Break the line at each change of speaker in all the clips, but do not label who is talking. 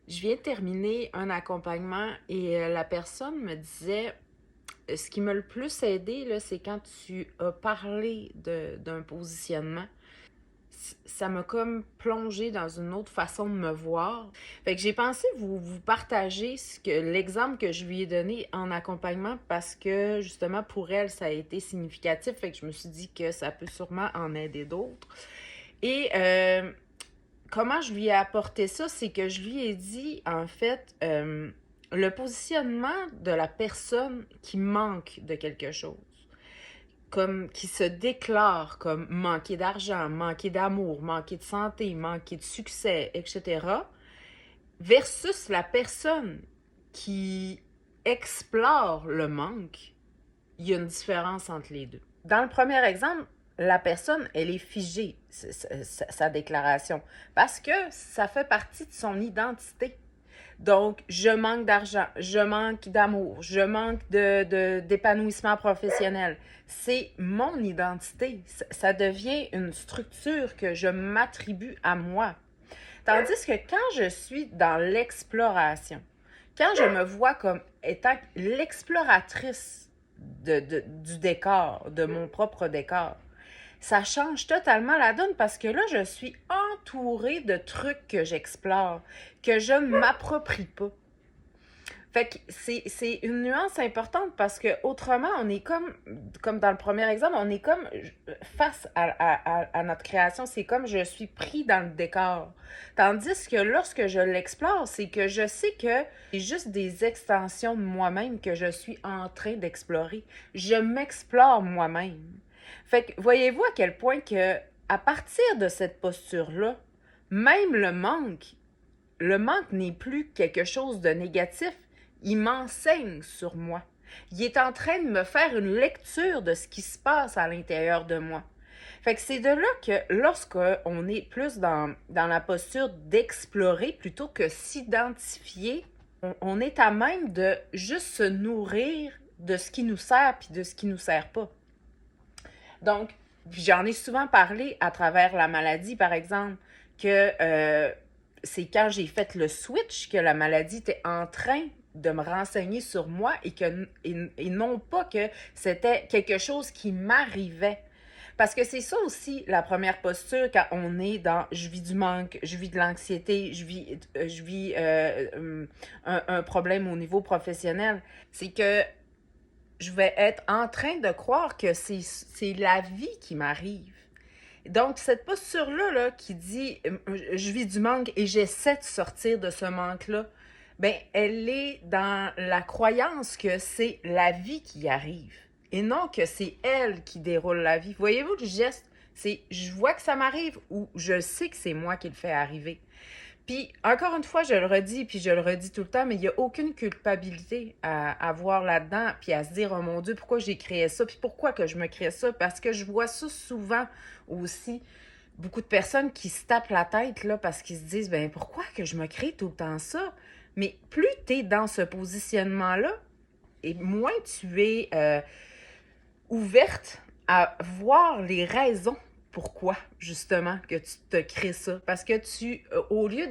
Je viens de terminer un accompagnement et la personne me disait, ce qui m'a le plus aidé, là, c'est quand tu as parlé d'un positionnement. Ça m'a comme plongé dans une autre façon de me voir. Fait que j'ai pensé vous partager l'exemple que je lui ai donné en accompagnement parce que justement pour elle, ça a été significatif. Fait que je me suis dit que ça peut sûrement en aider d'autres. Et comment je lui ai apporté ça, c'est que je lui ai dit, en fait, le positionnement de la personne qui manque de quelque chose, comme qui se déclare comme manquer d'argent, manquer d'amour, manquer de santé, manquer de succès, etc., versus la personne qui explore le manque, il y a une différence entre les deux. Dans le premier exemple, la personne, elle est figée, sa déclaration, parce que ça fait partie de son identité. Donc, je manque d'argent, je manque d'amour, je manque d'épanouissement professionnel. C'est mon identité. Ça devient une structure que je m'attribue à moi. Tandis que quand je suis dans l'exploration, quand je me vois comme étant l'exploratrice du décor, de mon propre décor, ça change totalement la donne parce que là, je suis entourée de trucs que j'explore, que je ne m'approprie pas. Fait que c'est une nuance importante parce que autrement, on est comme dans le premier exemple, on est comme face à notre création. C'est comme je suis pris dans le décor. Tandis que lorsque je l'explore, c'est que je sais que c'est juste des extensions de moi-même que je suis en train d'explorer. Je m'explore moi-même. Fait que voyez-vous à quel point que à partir de cette posture-là, même le manque n'est plus quelque chose de négatif. Il m'enseigne sur moi. Il est en train de me faire une lecture de ce qui se passe à l'intérieur de moi. Fait que c'est de là que lorsqu'on est plus dans la posture d'explorer plutôt que s'identifier, on est à même de juste se nourrir de ce qui nous sert puis de ce qui nous sert pas. Donc, j'en ai souvent parlé à travers la maladie, par exemple, que c'est quand j'ai fait le switch que la maladie était en train de me renseigner sur moi et non pas que c'était quelque chose qui m'arrivait. Parce que c'est ça aussi la première posture quand on est dans je vis du manque, je vis de l'anxiété, je vis un problème au niveau professionnel. C'est que je vais être en train de croire que c'est la vie qui m'arrive. Donc, cette posture-là là, qui dit je vis du manque et j'essaie de sortir de ce manque-là, ben, elle est dans la croyance que c'est la vie qui arrive et non que c'est elle qui déroule la vie. Voyez-vous le geste? C'est je vois que ça m'arrive ou je sais que c'est moi qui le fais arriver. Puis, encore une fois, je le redis, puis je le redis tout le temps, mais il n'y a aucune culpabilité à avoir là-dedans, puis à se dire, oh mon Dieu, pourquoi j'ai créé ça, puis pourquoi que je me crée ça, parce que je vois ça souvent aussi, beaucoup de personnes qui se tapent la tête, là, parce qu'ils se disent, ben pourquoi que je me crée tout le temps ça? Mais plus tu es dans ce positionnement-là, et moins tu es ouverte à voir les raisons pourquoi, justement, que tu te crées ça. Parce que au lieu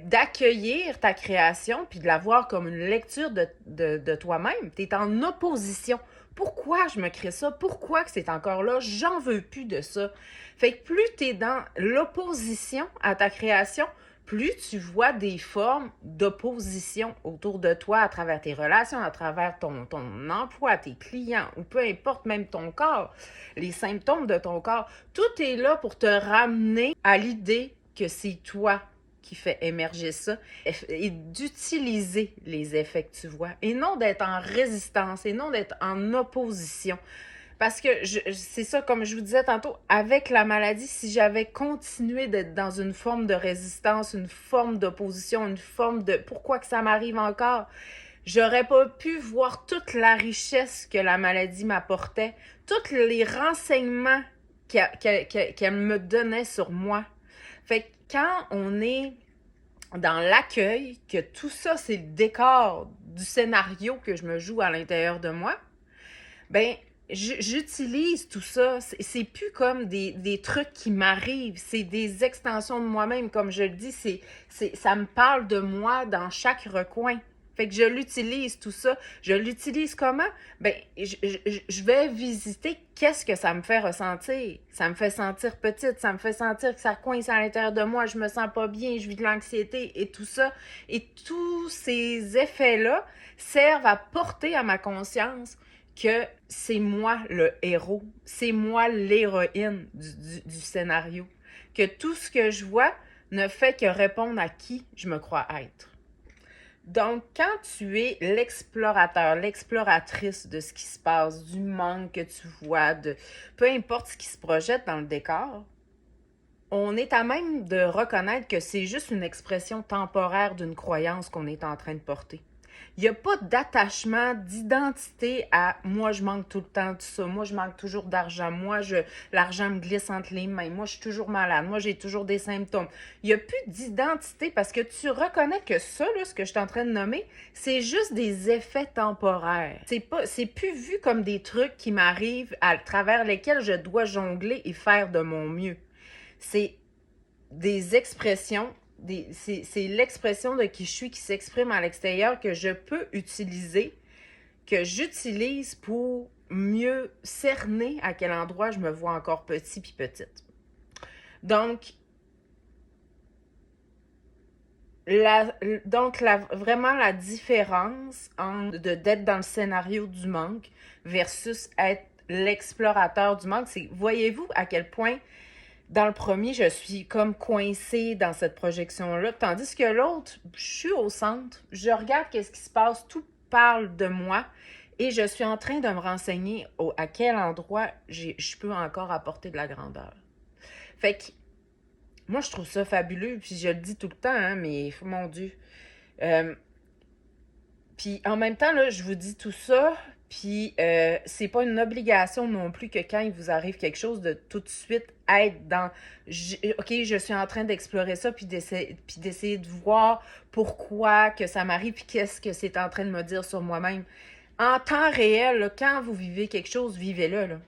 d'accueillir ta création puis de la voir comme une lecture de toi-même, tu es en opposition. Pourquoi je me crée ça? Pourquoi que c'est encore là? J'en veux plus de ça. Fait que plus tu es dans l'opposition à ta création, plus tu vois des formes d'opposition autour de toi à travers tes relations, à travers ton emploi, tes clients, ou peu importe, même ton corps, les symptômes de ton corps. Tout est là pour te ramener à l'idée que c'est toi qui fait émerger ça et d'utiliser les effets que tu vois et non d'être en résistance et non d'être en opposition. Parce que c'est ça, comme je vous disais tantôt, avec la maladie, si j'avais continué d'être dans une forme de résistance, une forme d'opposition, une forme de pourquoi que ça m'arrive encore, j'aurais pas pu voir toute la richesse que la maladie m'apportait, tous les renseignements qu'elle me donnait sur moi. Fait que quand on est dans l'accueil, que tout ça, c'est le décor du scénario que je me joue à l'intérieur de moi, ben j'utilise tout ça. C'est plus comme des trucs qui m'arrivent. C'est des extensions de moi-même. Comme je le dis, ça me parle de moi dans chaque recoin. Fait que je l'utilise tout ça. Je l'utilise comment? Ben, je vais visiter qu'est-ce que ça me fait ressentir. Ça me fait sentir petite, ça me fait sentir que ça coince à l'intérieur de moi, je me sens pas bien, je vis de l'anxiété et tout ça. Et tous ces effets-là servent à porter à ma conscience que c'est moi le héros, c'est moi l'héroïne du scénario. Que tout ce que je vois ne fait que répondre à qui je me crois être. Donc, quand tu es l'explorateur, l'exploratrice de ce qui se passe, du manque que tu vois, de peu importe ce qui se projette dans le décor, on est à même de reconnaître que c'est juste une expression temporaire d'une croyance qu'on est en train de porter. Il n'y a pas d'attachement, d'identité à moi, je manque tout le temps de ça. Moi, je manque toujours d'argent. L'argent me glisse entre les mains. Moi, je suis toujours malade. Moi, j'ai toujours des symptômes. Il n'y a plus d'identité parce que tu reconnais que ça, là, ce que je suis en train de nommer, c'est juste des effets temporaires. C'est plus vu comme des trucs qui m'arrivent à travers lesquels je dois jongler et faire de mon mieux. C'est des expressions, c'est l'expression de qui je suis qui s'exprime à l'extérieur que je peux utiliser, que j'utilise pour mieux cerner à quel endroit je me vois encore petit puis petite. Donc, vraiment la différence d'être dans le scénario du manque versus être l'explorateur du manque, c'est, voyez-vous à quel point dans le premier, je suis comme coincée dans cette projection-là, tandis que l'autre, je suis au centre, je regarde qu'est-ce qui se passe, tout parle de moi, et je suis en train de me renseigner à quel endroit je peux encore apporter de la grandeur. Fait que, moi, je trouve ça fabuleux, puis je le dis tout le temps, hein, mais mon Dieu. Puis en même temps, là, je vous dis tout ça, puis c'est pas une obligation non plus que quand il vous arrive quelque chose, de tout de suite être dans OK, je suis en train d'explorer ça, puis d'essayer de voir pourquoi que ça m'arrive, puis qu'est-ce que c'est en train de me dire sur moi-même. En temps réel, là, quand vous vivez quelque chose, vivez-le, là.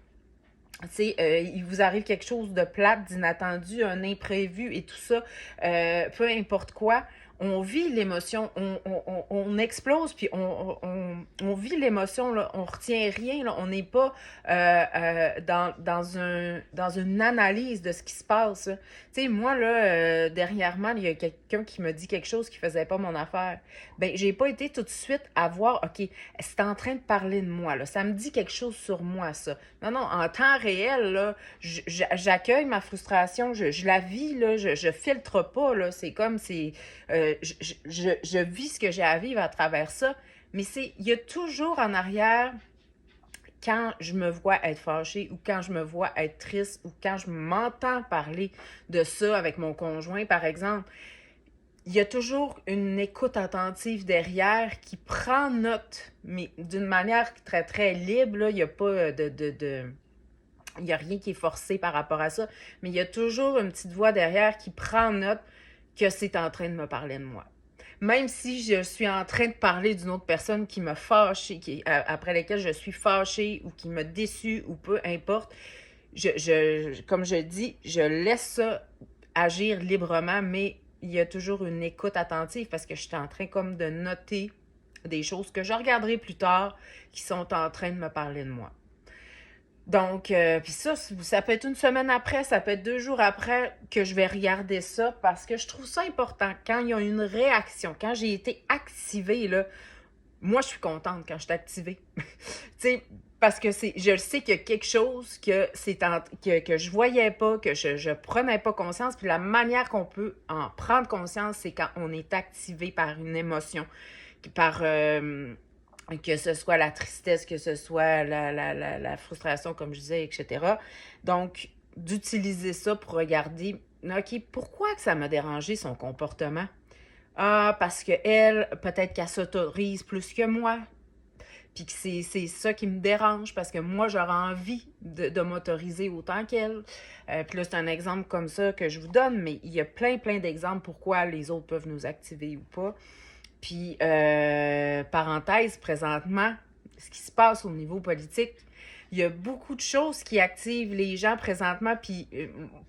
Tu sais, il vous arrive quelque chose de plate, d'inattendu, un imprévu et tout ça, peu importe quoi, on vit l'émotion, on explose, puis on vit l'émotion, là, on retient rien, là, on n'est pas dans une analyse de ce qui se passe. Tu sais, moi, là, dernièrement, il y a quelqu'un qui me dit quelque chose qui faisait pas mon affaire. Ben, j'ai pas été tout de suite à voir, OK, c'est en train de parler de moi, là, ça me dit quelque chose sur moi, ça. Non, non, en temps réel, là, j'accueille ma frustration, je la vis, là, je filtre pas, là, c'est comme, je vis ce que j'ai à vivre à travers ça, mais il y a toujours en arrière, quand je me vois être fâchée ou quand je me vois être triste ou quand je m'entends parler de ça avec mon conjoint, par exemple, il y a toujours une écoute attentive derrière qui prend note, mais d'une manière très, très libre, là, il n'y a pas il n'y a rien qui est forcé par rapport à ça, mais il y a toujours une petite voix derrière qui prend note que c'est en train de me parler de moi. Même si je suis en train de parler d'une autre personne qui me fâche, après laquelle je suis fâchée ou qui me déçue ou peu importe, comme je dis, je laisse ça agir librement, mais il y a toujours une écoute attentive parce que je suis en train comme de noter des choses que je regarderai plus tard qui sont en train de me parler de moi. Donc, puis ça peut être une semaine après, ça peut être 2 jours après que je vais regarder ça parce que je trouve ça important. Quand il y a une réaction, quand j'ai été activée, là, moi, je suis contente quand je suis activée. Tu sais, parce que je sais qu'il y a quelque chose que je voyais pas, que je prenais pas conscience. Puis la manière qu'on peut en prendre conscience, c'est quand on est activé par une émotion, par que ce soit la tristesse, que ce soit la frustration, comme je disais, etc. Donc, d'utiliser ça pour regarder, OK, pourquoi que ça m'a dérangé son comportement? Ah, parce que elle, peut-être qu'elle s'autorise plus que moi. Puis que c'est ça qui me dérange parce que moi, j'aurais envie de m'autoriser autant qu'elle. Puis là, c'est un exemple comme ça que je vous donne, mais il y a plein, plein d'exemples pourquoi les autres peuvent nous activer ou pas. Puis, parenthèse, présentement, ce qui se passe au niveau politique, Il y a beaucoup de choses qui activent les gens présentement. Puis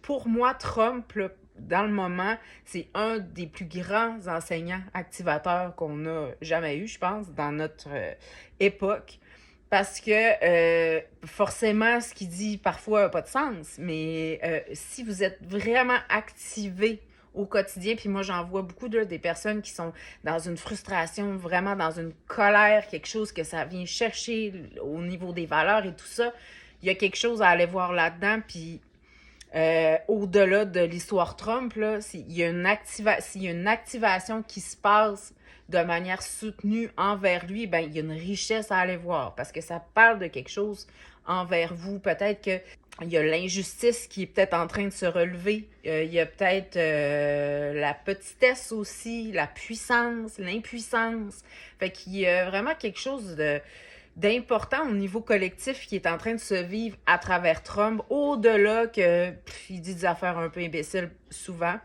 pour moi, Trump, là, dans le moment, c'est un des plus grands enseignants activateurs qu'on a jamais eu, je pense, dans notre époque. Parce que forcément, ce qu'il dit parfois n'a pas de sens, mais si vous êtes vraiment activé au quotidien, puis moi j'en vois beaucoup là, des personnes qui sont dans une frustration, vraiment dans une colère, quelque chose que ça vient chercher au niveau des valeurs et tout ça, il y a quelque chose à aller voir là-dedans, puis au-delà de l'histoire Trump, là, s'il y a une activation qui se passe de manière soutenue envers lui, ben, il y a une richesse à aller voir parce que ça parle de quelque chose envers vous. Peut-être qu'il y a l'injustice qui est peut-être en train de se relever. Il y a peut-être la petitesse aussi, la puissance, l'impuissance. Fait qu'il y a vraiment quelque chose d'important au niveau collectif qui est en train de se vivre à travers Trump, au-delà il dit des affaires un peu imbéciles souvent,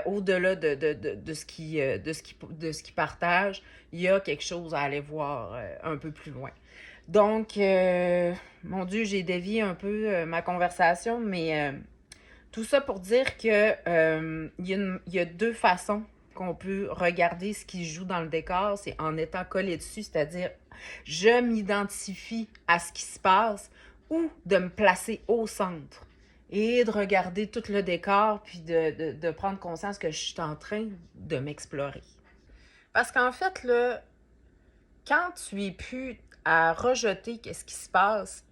au-delà de ce qu'il partage, il y a quelque chose à aller voir un peu plus loin. Donc, mon Dieu, j'ai dévié un peu ma conversation, mais tout ça pour dire que il y a deux façons qu'on peut regarder ce qui joue dans le décor, c'est en étant collé dessus, c'est-à-dire je m'identifie à ce qui se passe ou de me placer au centre et de regarder tout le décor puis de prendre conscience que je suis en train de m'explorer. Parce qu'en fait, là, quand tu es plus à rejeter qu'est-ce qui se passe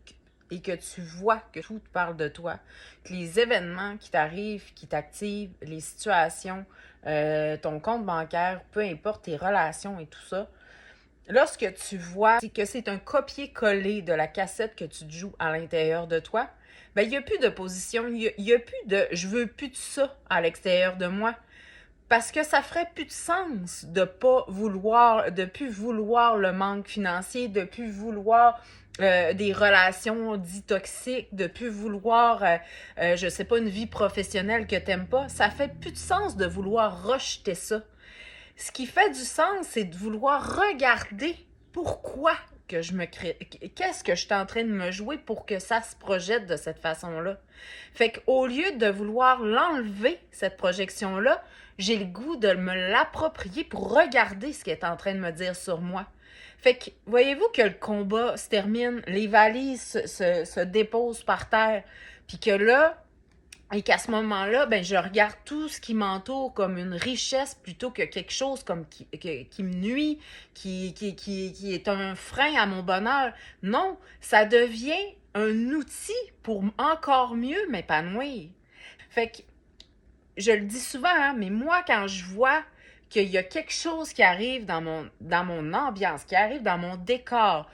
et que tu vois que tout parle de toi, que les événements qui t'arrivent, qui t'activent, les situations, ton compte bancaire, peu importe tes relations et tout ça, lorsque tu vois que c'est un copier-coller de la cassette que tu joues à l'intérieur de toi, ben il n'y a plus de position, il y a plus de « je veux plus de ça à l'extérieur de moi ». Parce que ça ferait plus de sens de pas vouloir, de plus vouloir le manque financier, de plus vouloir des relations dites toxiques, de plus vouloir, je sais pas, une vie professionnelle que t'aimes pas. Ça fait plus de sens de vouloir rejeter ça. Ce qui fait du sens, c'est de vouloir regarder pourquoi que je me crée, qu'est-ce que je suis en train de me jouer pour que ça se projette de cette façon-là. Fait qu'au lieu de vouloir l'enlever, cette projection-là, j'ai le goût de me l'approprier pour regarder ce qu'elle est en train de me dire sur moi. Fait que, voyez-vous que le combat se termine, les valises se déposent par terre, puis que là, et qu'à ce moment-là, ben, je regarde tout ce qui m'entoure comme une richesse plutôt que quelque chose comme qui me nuit, qui est un frein à mon bonheur. Non, ça devient un outil pour encore mieux m'épanouir. Fait que, je le dis souvent, hein, mais moi, quand je vois qu'il y a quelque chose qui arrive dans mon ambiance, qui arrive dans mon décor,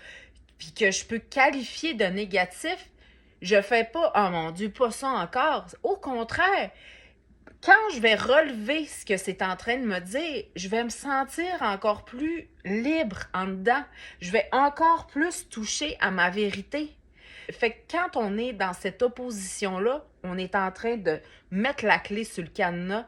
puis que je peux qualifier de négatif, je fais pas « Oh mon Dieu, pas ça encore ». Au contraire, quand je vais relever ce que c'est en train de me dire, je vais me sentir encore plus libre en dedans. Je vais encore plus toucher à ma vérité. Fait que quand on est dans cette opposition-là, on est en train de mettre la clé sur le cadenas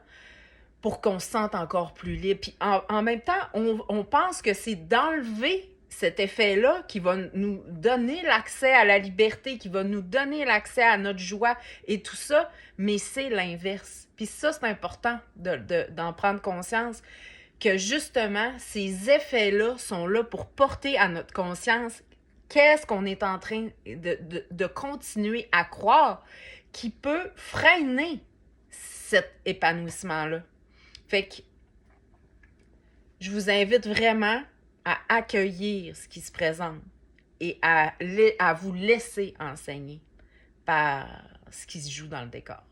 pour qu'on se sente encore plus libre. Puis en même temps, on pense que c'est d'enlever cet effet-là qui va nous donner l'accès à la liberté, qui va nous donner l'accès à notre joie et tout ça, mais c'est l'inverse. Puis ça, c'est important d'en prendre conscience, que justement, ces effets-là sont là pour porter à notre conscience qu'est-ce qu'on est en train de continuer à croire qui peut freiner cet épanouissement-là. Fait que je vous invite vraiment à accueillir ce qui se présente et à vous laisser enseigner par ce qui se joue dans le décor.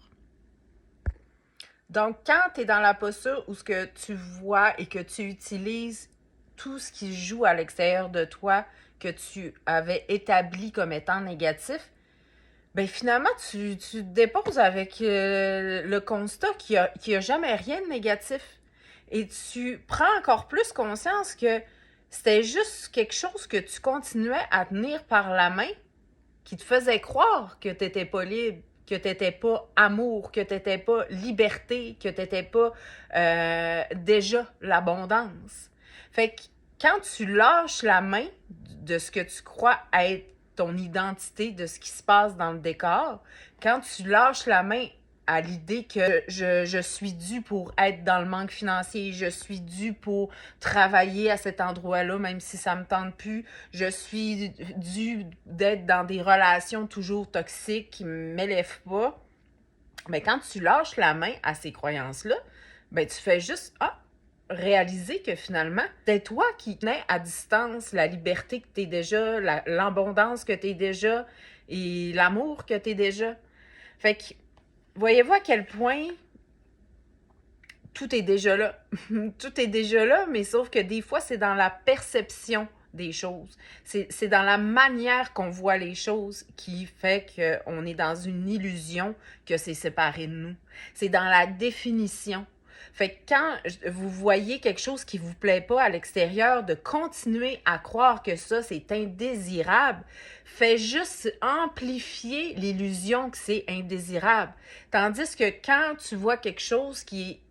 Donc, quand tu es dans la posture où ce que tu vois et que tu utilises tout ce qui se joue à l'extérieur de toi que tu avais établi comme étant négatif, ben finalement, tu te déposes avec le constat qu'il y a jamais rien de négatif. Et tu prends encore plus conscience que c'était juste quelque chose que tu continuais à tenir par la main qui te faisait croire que tu n'étais pas libre, que tu n'étais pas amour, que tu n'étais pas liberté, que tu n'étais pas déjà l'abondance. Fait que quand tu lâches la main de ce que tu crois être ton identité de ce qui se passe dans le décor, quand tu lâches la main à l'idée que je suis due pour être dans le manque financier, je suis due pour travailler à cet endroit-là, même si ça me tente plus, je suis due d'être dans des relations toujours toxiques qui ne m'élèvent pas, mais quand tu lâches la main à ces croyances-là, ben tu fais juste réaliser que finalement, c'est toi qui tenais à distance la liberté que tu es déjà, l'abondance que tu es déjà et l'amour que tu es déjà. Fait que, voyez-vous à quel point tout est déjà là. Tout est déjà là, mais sauf que des fois, c'est dans la perception des choses. C'est dans la manière qu'on voit les choses qui fait qu'on est dans une illusion que c'est séparé de nous. C'est dans la définition. Fait que quand vous voyez quelque chose qui vous plaît pas à l'extérieur, de continuer à croire que ça, c'est indésirable, fait juste amplifier l'illusion que c'est indésirable. Tandis que quand tu vois quelque chose qui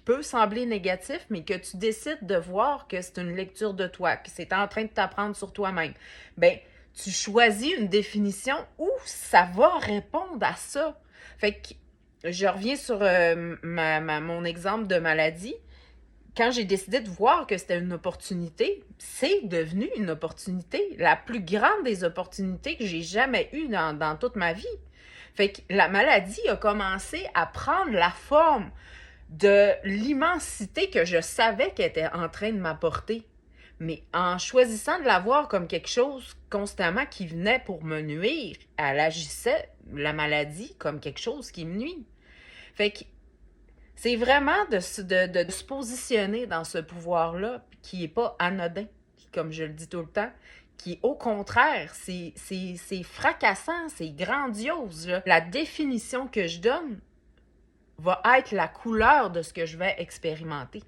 peut sembler négatif, mais que tu décides de voir que c'est une lecture de toi, que c'est en train de t'apprendre sur toi-même, ben tu choisis une définition où ça va répondre à ça. Fait que je reviens sur mon exemple de maladie. Quand j'ai décidé de voir que c'était une opportunité, c'est devenu une opportunité. La plus grande des opportunités que j'ai jamais eues dans toute ma vie. Fait que la maladie a commencé à prendre la forme de l'immensité que je savais qu'elle était en train de m'apporter. Mais en choisissant de la voir comme quelque chose constamment qui venait pour me nuire, elle agissait, la maladie, comme quelque chose qui me nuit. Fait que c'est vraiment de se positionner dans ce pouvoir-là qui n'est pas anodin, comme je le dis tout le temps, qui au contraire, c'est fracassant, c'est grandiose. Là. La définition que je donne va être la couleur de ce que je vais expérimenter.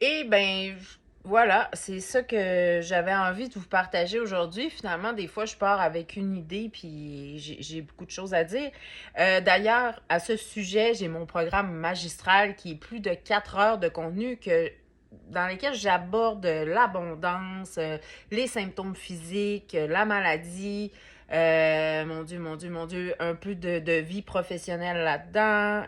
Et ben voilà, c'est ça que j'avais envie de vous partager aujourd'hui. Finalement, des fois, je pars avec une idée, puis j'ai beaucoup de choses à dire. D'ailleurs, à ce sujet, j'ai mon programme magistral qui est plus de 4 heures de contenu dans lesquels j'aborde l'abondance, les symptômes physiques, la maladie, mon Dieu, un peu de vie professionnelle là-dedans.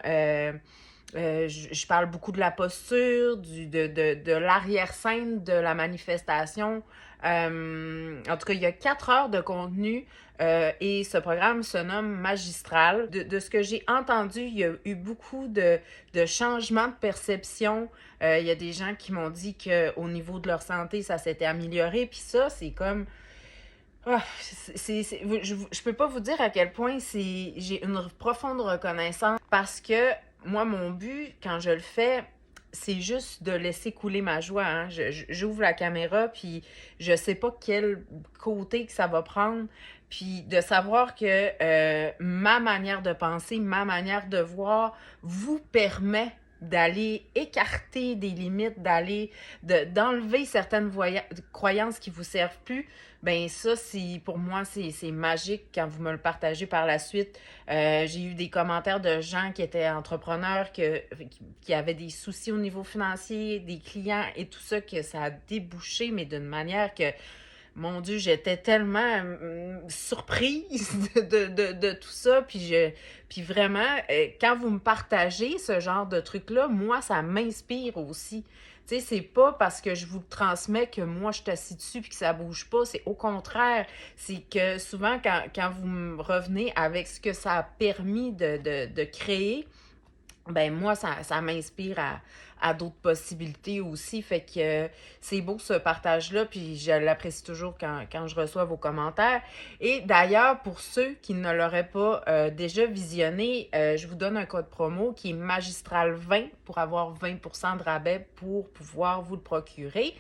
Je parle beaucoup de la posture, de l'arrière-scène de la manifestation. En tout cas, il y a 4 heures de contenu et ce programme se nomme Magistral. De ce que j'ai entendu, il y a eu beaucoup de changements de perception. Il y a des gens qui m'ont dit qu'au niveau de leur santé, ça s'était amélioré. Puis ça, c'est comme... je peux pas vous dire à quel point j'ai une profonde reconnaissance parce que moi, mon but, quand je le fais, c'est juste de laisser couler ma joie. Hein. J'ouvre la caméra, puis je sais pas quel côté que ça va prendre. Puis de savoir que ma manière de penser, ma manière de voir vous permet d'aller écarter des limites, d'enlever certaines croyances qui vous servent plus, ben ça, pour moi, c'est magique quand vous me le partagez par la suite. J'ai eu des commentaires de gens qui étaient entrepreneurs, qui avaient des soucis au niveau financier, des clients et tout ça, que ça a débouché, mais d'une manière que, mon Dieu, j'étais tellement surprise de tout ça. Puis vraiment, quand vous me partagez ce genre de truc-là, moi, ça m'inspire aussi. Tu sais, c'est pas parce que je vous le transmets que moi, je suis assis dessus puis que ça bouge pas. C'est au contraire. C'est que souvent, quand vous me revenez avec ce que ça a permis de créer, ben moi, ça m'inspire à d'autres possibilités aussi. Fait que c'est beau ce partage-là, puis je l'apprécie toujours quand je reçois vos commentaires. Et d'ailleurs, pour ceux qui ne l'auraient pas déjà visionné, je vous donne un code promo qui est magistral20 pour avoir 20% de rabais pour pouvoir vous le procurer.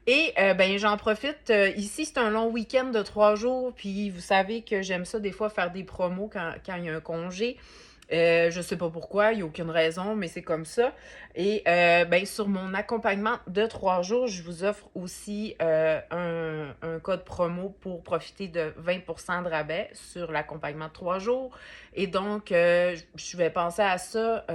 Et ben j'en profite. Ici, c'est un long week-end de 3 jours, puis vous savez que j'aime ça des fois faire des promos quand il y a un congé. Je sais pas pourquoi, il n'y a aucune raison, mais c'est comme ça. Et ben, sur mon accompagnement de 3 jours, je vous offre aussi un code promo pour profiter de 20% de rabais sur l'accompagnement de 3 jours. Et donc, je vais penser à ça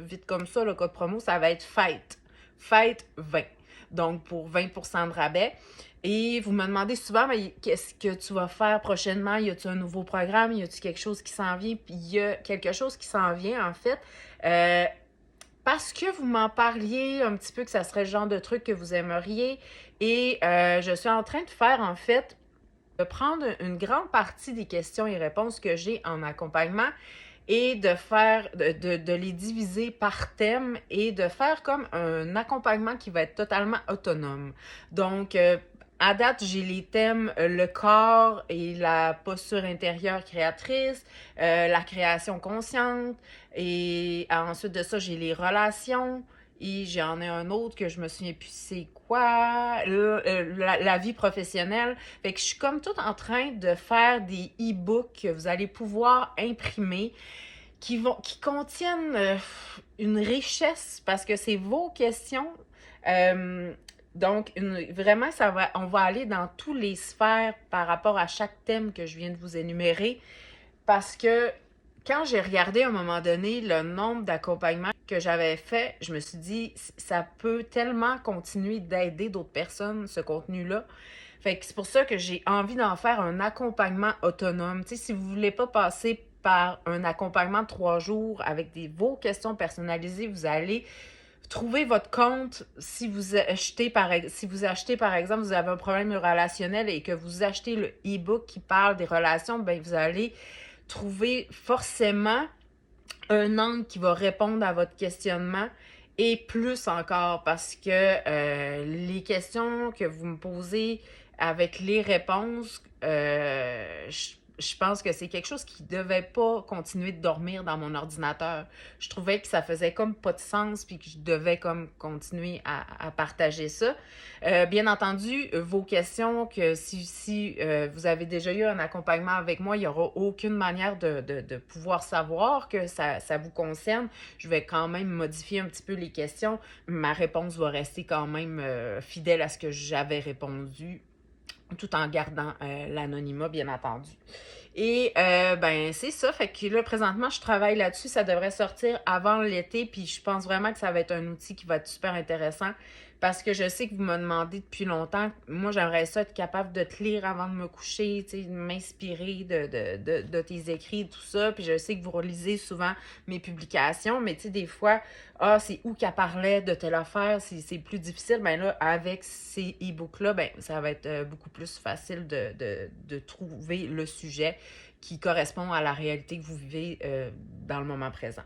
vite comme ça. Le code promo, ça va être FEITE. FEITE 20. Donc, pour 20% de rabais. Et vous me demandez souvent, mais qu'est-ce que tu vas faire prochainement? Y a-tu un nouveau programme? Y a-tu quelque chose qui s'en vient? Puis il y a quelque chose qui s'en vient, en fait. Euh, Parce que vous m'en parliez un petit peu que ça serait le genre de truc que vous aimeriez. Et je suis en train de faire, en fait, de prendre une grande partie des questions et réponses que j'ai en accompagnement et de faire, de les diviser par thème et de faire comme un accompagnement qui va être totalement autonome. Donc, à date, j'ai les thèmes le corps et la posture intérieure créatrice, la création consciente, et ensuite de ça, j'ai les relations, et j'en ai un autre que je me souviens plus c'est quoi, la vie professionnelle. Fait que je suis comme toute en train de faire des e-books que vous allez pouvoir imprimer qui contiennent une richesse parce que c'est vos questions. Euh, donc, vraiment, on va aller dans tous les sphères par rapport à chaque thème que je viens de vous énumérer parce que quand j'ai regardé à un moment donné le nombre d'accompagnements que j'avais fait, je me suis dit, ça peut tellement continuer d'aider d'autres personnes, ce contenu-là. Fait que c'est pour ça que j'ai envie d'en faire un accompagnement autonome. Tu sais, si vous voulez pas passer par un accompagnement de 3 jours avec vos questions personnalisées, vous allez trouver votre compte si vous achetez par exemple, vous avez un problème relationnel et que vous achetez le e-book qui parle des relations, ben vous allez trouver forcément un angle qui va répondre à votre questionnement et plus encore parce que les questions que vous me posez avec les réponses, je pense que c'est quelque chose qui devait pas continuer de dormir dans mon ordinateur. Je trouvais que ça faisait comme pas de sens puis que je devais comme continuer à partager ça. Bien entendu, vos questions, que si vous avez déjà eu un accompagnement avec moi, il n'y aura aucune manière de pouvoir savoir que ça vous concerne. Je vais quand même modifier un petit peu les questions. Ma réponse va rester quand même fidèle à ce que j'avais répondu tout en gardant l'anonymat, bien entendu. Et ben c'est ça, fait que là présentement je travaille là-dessus, ça devrait sortir avant l'été, puis je pense vraiment que ça va être un outil qui va être super intéressant parce que je sais que vous me demandez depuis longtemps, moi j'aimerais ça être capable de te lire avant de me coucher, tu sais, de m'inspirer de tes écrits, tout ça, puis je sais que vous relisez souvent mes publications, mais tu sais des fois, c'est où qu'elle parlait de telle affaire, c'est plus difficile, ben là avec ces e-books-là, ben ça va être beaucoup plus facile de trouver le sujet qui correspond à la réalité que vous vivez dans le moment présent.